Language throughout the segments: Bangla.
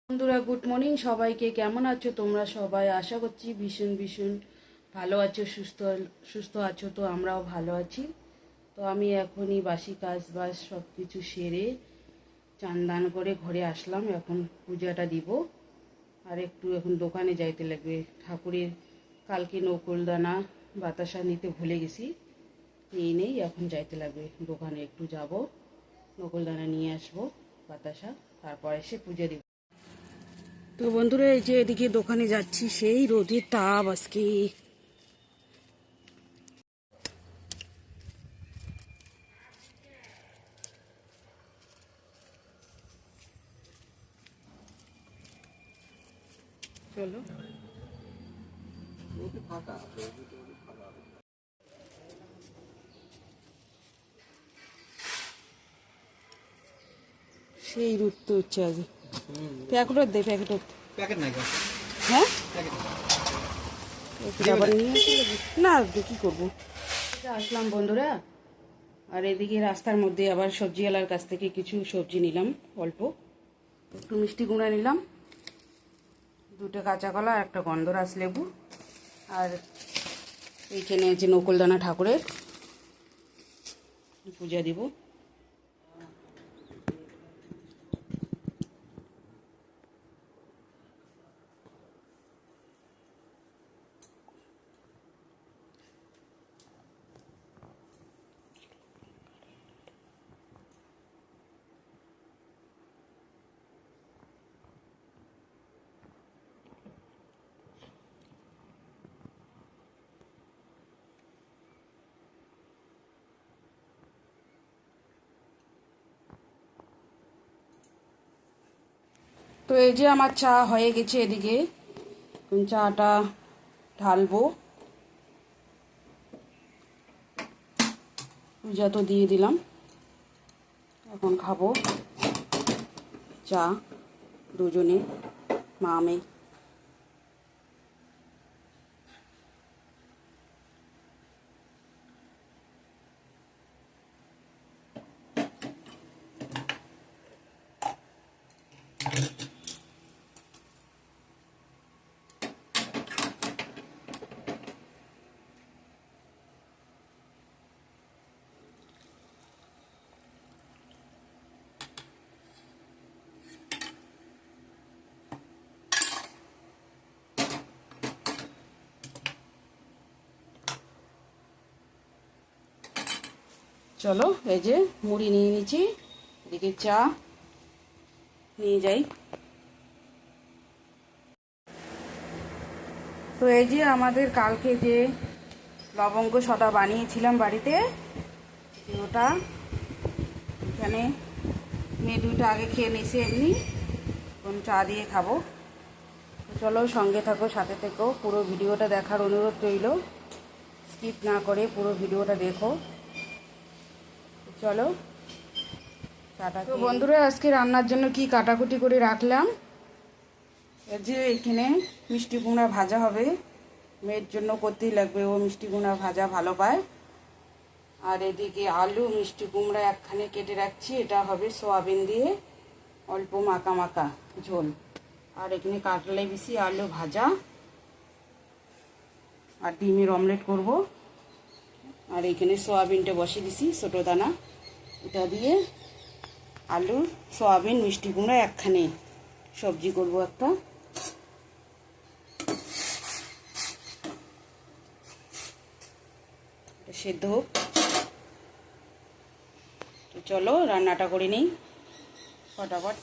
বন্ধুরা, গুড মর্নিং সবাইকে। কেমন আছো তোমরা সবাই? আশা করছি ভীষণ ভীষণ ভালো আছো, সুস্থ সুস্থ আছো। তো আমরাও ভালো আছি। তো আমি এখনই বাসি কাজ বাজ সব কিছু সেরে চান দান করে ঘরে আসলাম। এখন পূজাটা দিব। আর একটু এখন দোকানে যাইতে লাগবে। ঠাকুরের কালকে নকুলদানা বাতাসা নিতে ভুলে গেছি, নিয়ে নেই। এখন যাইতে লাগবে দোকানে, একটু যাব, নকুলদানা নিয়ে আসবো, বাতাসা, তারপর এসে পূজা দিব। তো বন্ধুরা, এই যে এদিকে দোকানে যাচ্ছি, সেই রোদের তাপ আজকে। চলো, সেই রোদ তো হচ্ছে আজ। প্যাকেট দে, প্যাকেট প্যাকেট নাই হ্যাঁ, প্যাকেট আবার নিয়ে না, কি করবো। আসলাম বন্ধুরা। আর এদিকে রাস্তার মধ্যে আবার সবজিওয়ালার কাছ থেকে কিছু সবজি নিলাম, অল্প একটু মিষ্টি কুমড়া নিলাম, দুটো কাঁচা কলা আর একটা গন্ধরাজ লেবু। আর এইখানে আছে নকুলদানা, ঠাকুরের পূজা দিব। তো এই যে আমার চা হয়ে গেছে এদিকে। চাটা ঢালবো, পূজা তো দিয়ে দিলাম, এখন খাবো চা দুজনে, মা মেয়ে। চলো, এই যে মুড়ি নিয়ে নিচ্ছি, এদিকে চা নিয়ে যাই। তো এই যে আমাদের কালকে যে লবঙ্গ সদা বানিয়েছিলাম বাড়িতে, ওটা এখানে মেয়ে দুইটা আগে খেয়ে নিয়েছি এমনি, এখন চা দিয়ে খাবো। চলো, সঙ্গে থাকো, সাথে থেকো, পুরো ভিডিওটা দেখার অনুরোধ রইল, স্কিপ না করে পুরো ভিডিওটা দেখো। চলো চাটা। তো বন্ধুরা, আজকে রান্নার জন্য কি কাটাকুটি করে রাখলাম, এই যে এখানে মিষ্টি কুমড়া ভাজা হবে, মেয়ের জন্য করতেই লাগবে, ও মিষ্টি কুমড়া ভাজা ভালো পায়। আর এদিকে আলু মিষ্টি কুমড়া একখানে কেটে রাখছি, এটা হবে সোয়াবিন দিয়ে অল্প মাখা মাখা ঝোল। আর এখানে কাটলাই বেশি আলু ভাজা আর ডিমের অমলেট করব। আর এখানে সোয়াবিনটা বসিয়ে দিছি ছোটো দানা, এটা দিয়ে আলু সোয়াবিন মিষ্টি কুমড়া একখানে সবজি করব একটা। সেদ্ধ হোক। তো চলো রান্নাটা করে নিই ফটাফট।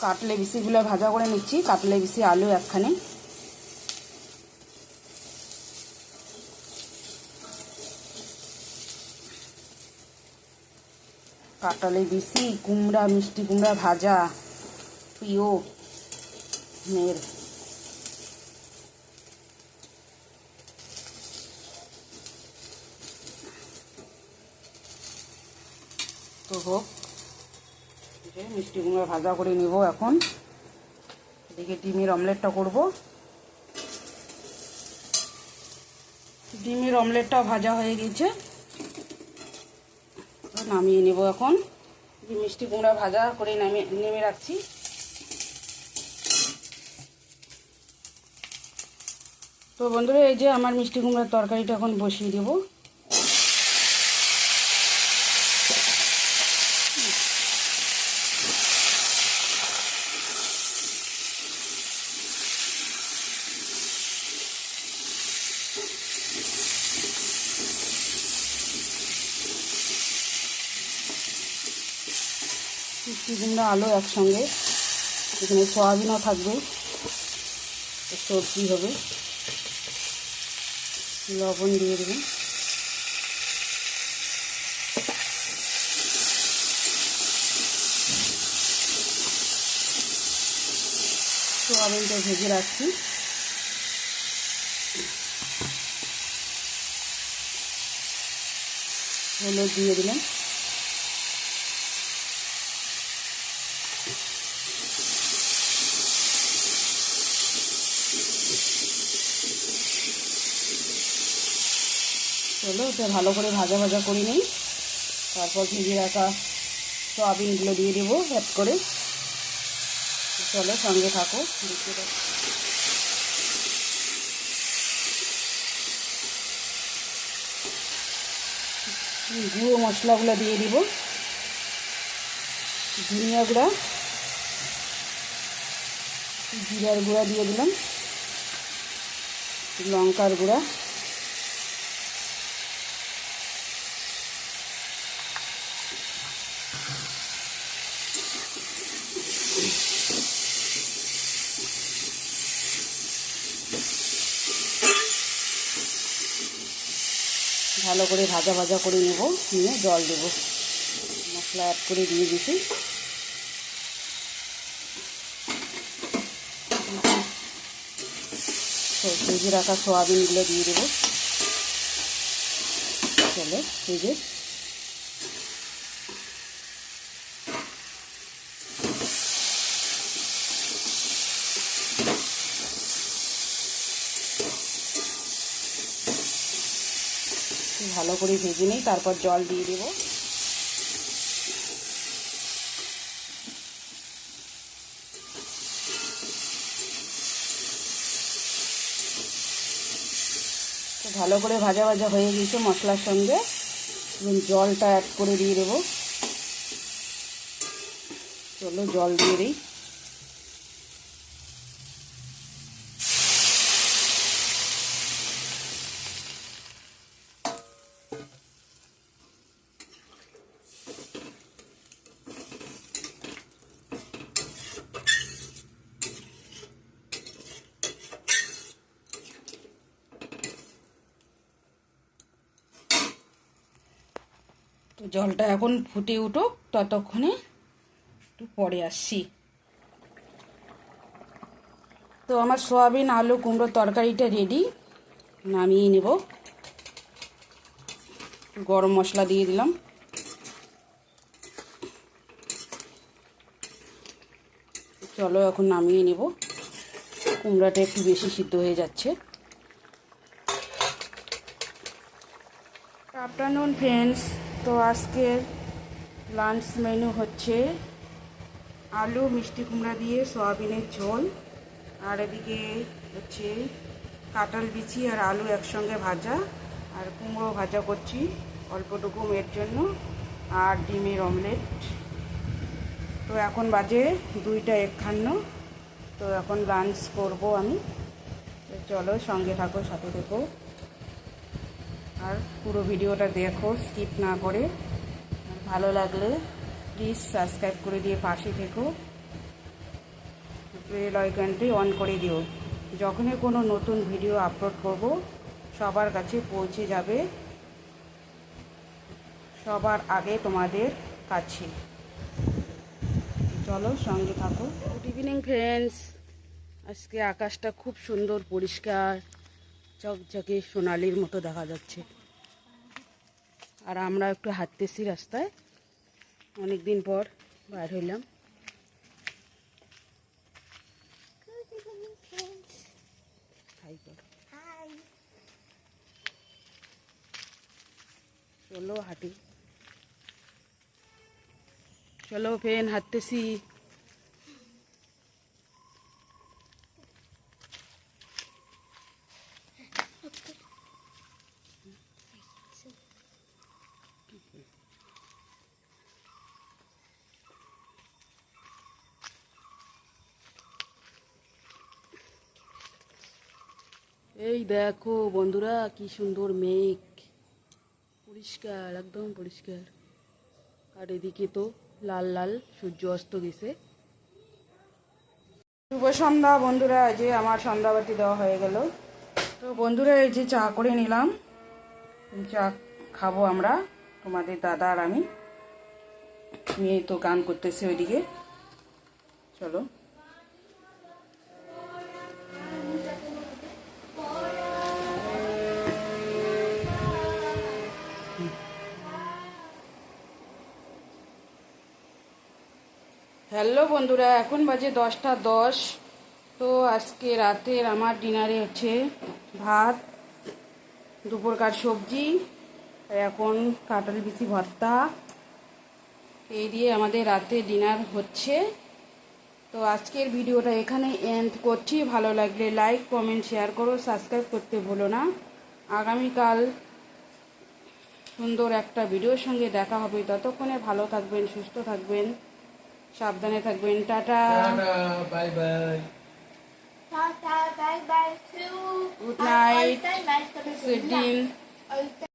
কাটলে বিসিগুলো ভাজা করে নিচ্ছি, কাটলে বিসি আলু একখানে। কাটলে বিসি কুমড়া মিষ্টি কুমড়া ভাজা প্রিয় মেয়ের। তো হোক, মিষ্টি কুমড়া ভাজা করে নেব এখন। এদিকে ডিমের অমলেটটা করব। ডিমের অমলেটটা ভাজা হয়ে গেছে, নামিয়ে নেব এখন। মিষ্টি কুমড়া ভাজা করে নেমে রাখছি। তো বন্ধুরা, এই যে আমার মিষ্টি কুমড়ার তরকারিটা এখন বসিয়ে দেবো। মিষ্টি কুমড়া আলু একসঙ্গে, এখানে সয়াবিনও থাকবে, সবজি হবে। লবণ দিয়ে দেবেন। সয়াবিনটা ভেজে রাখছি। হলুদ দিয়ে দিলাম। চলো ওটা ভালো করে ভাজা ভাজা করে নিই। তারপর ভেজে রাখা সয়াবিনগুলো দিয়ে দেবো অ্যাড করে। চলো সঙ্গে থাকো, দেখতে থাকো। গুঁড়ো মশলাগুলো দিয়ে দিব। ধনিয়া গুঁড়া, জিরার গুঁড়া দিয়ে দিলাম, লঙ্কার গুঁড়া, ভালো করে ভাজা ভাজা করে নেব। নিয়ে জল দেব। মশলা অ্যাড করে দিয়ে দিছি। ভেজে রাখা সোয়াবিনগুলো দিয়ে দেবো। চলো ভেজে ভালো করে ভেজে নিই, তারপর জল দিয়ে দেবো। তো ভালো করে ভাজা ভাজা হয়ে গেছে মশলার সঙ্গে। এবং জলটা অ্যাড করে দিয়ে দেবো। চলো জল দিয়ে দিই। তো জলটা এখন ফুটে উঠুক, ততক্ষণে একটু পরে আসছি। তো আমার সয়াবিন আলু কুমড়ো তরকারিটা রেডি, নামিয়ে নেব। গরম মশলা দিয়ে দিলাম। চলো এখন নামিয়ে নেব। কুমড়াটা একটু বেশি সিদ্ধ হয়ে যাচ্ছে। আফটারনুন ফ্রেন্ডস, তো আজকের লাঞ্চ মেনু হচ্ছে আলু মিষ্টি কুমড়া দিয়ে সয়াবিনের ঝোল, আর এদিকে হচ্ছে কাঁঠাল বিচি আর আলু একসঙ্গে ভাজা, আর কুমড়ো ভাজা করছি অল্পটুকু মেয়ের জন্য, আর ডিমের অমলেট। তো এখন বাজে 2:51। তো এখন লাঞ্চ করব আমি। তো চলো সঙ্গে থাকো, সাথে থেকো, আর পুরো ভিডিওটা দেখো স্কিপ না করে। ভালো লাগলে প্লিজ সাবস্ক্রাইব করে দিয়ে পাশে থেকো। বেল আইকনটি অন করে দিও। যখনই কোনো নতুন ভিডিও আপলোড করব সবার কাছে পৌঁছে যাবে, সবার আগে তোমাদের কাছে। চলো সঙ্গে থাকো। Good evening friends. আজকে আকাশটা খুব সুন্দর, পরিষ্কার, চকচকে সোনালির মতো দেখা যাচ্ছে। আর আমরা একটু হাঁটতেছি রাস্তায়, অনেক দিন পর বার হইলাম। চলো হাঁটি। চলো ফেন হাঁটতেছি। এই দেখো বন্ধুরা কি সুন্দর মেঘ, পরিষ্কার একদম পরিষ্কার। আর এদিকে তো লাল লাল সূর্য অস্ত গেছে। শুভ সন্ধ্যা বন্ধুরা, যে আমার সন্ধ্যাবাতি দেওয়া হয়ে গেল। তো বন্ধুরা এই যে চা করে নিলাম, চা খাবো আমরা, তোমাদের দাদা আর আমি। মেয়ে তো গান করতেছে ওইদিকে, চলো। হ্যালো বন্ধুরা, এখন বাজে 10টা 10। তো আজকে রাতের আমার ডিনারে হচ্ছে ভাত, দুপুরকার সবজি, এখন কাঁঠাল বিচি ভর্তা, এই দিয়ে আমাদের রাতে ডিনার হচ্ছে। তো আজকের ভিডিওটা এখানে এন্ড করছি। ভালো লাগলে লাইক কমেন্ট শেয়ার করো, সাবস্ক্রাইব করতে ভুলো না। আগামীকাল সুন্দর একটা ভিডিওর সঙ্গে দেখা হবে। ততক্ষণে ভালো থাকবেন, সুস্থ থাকবেন, সাবধানে থাকবেন। Tata, bye bye. Good night, sweet dream.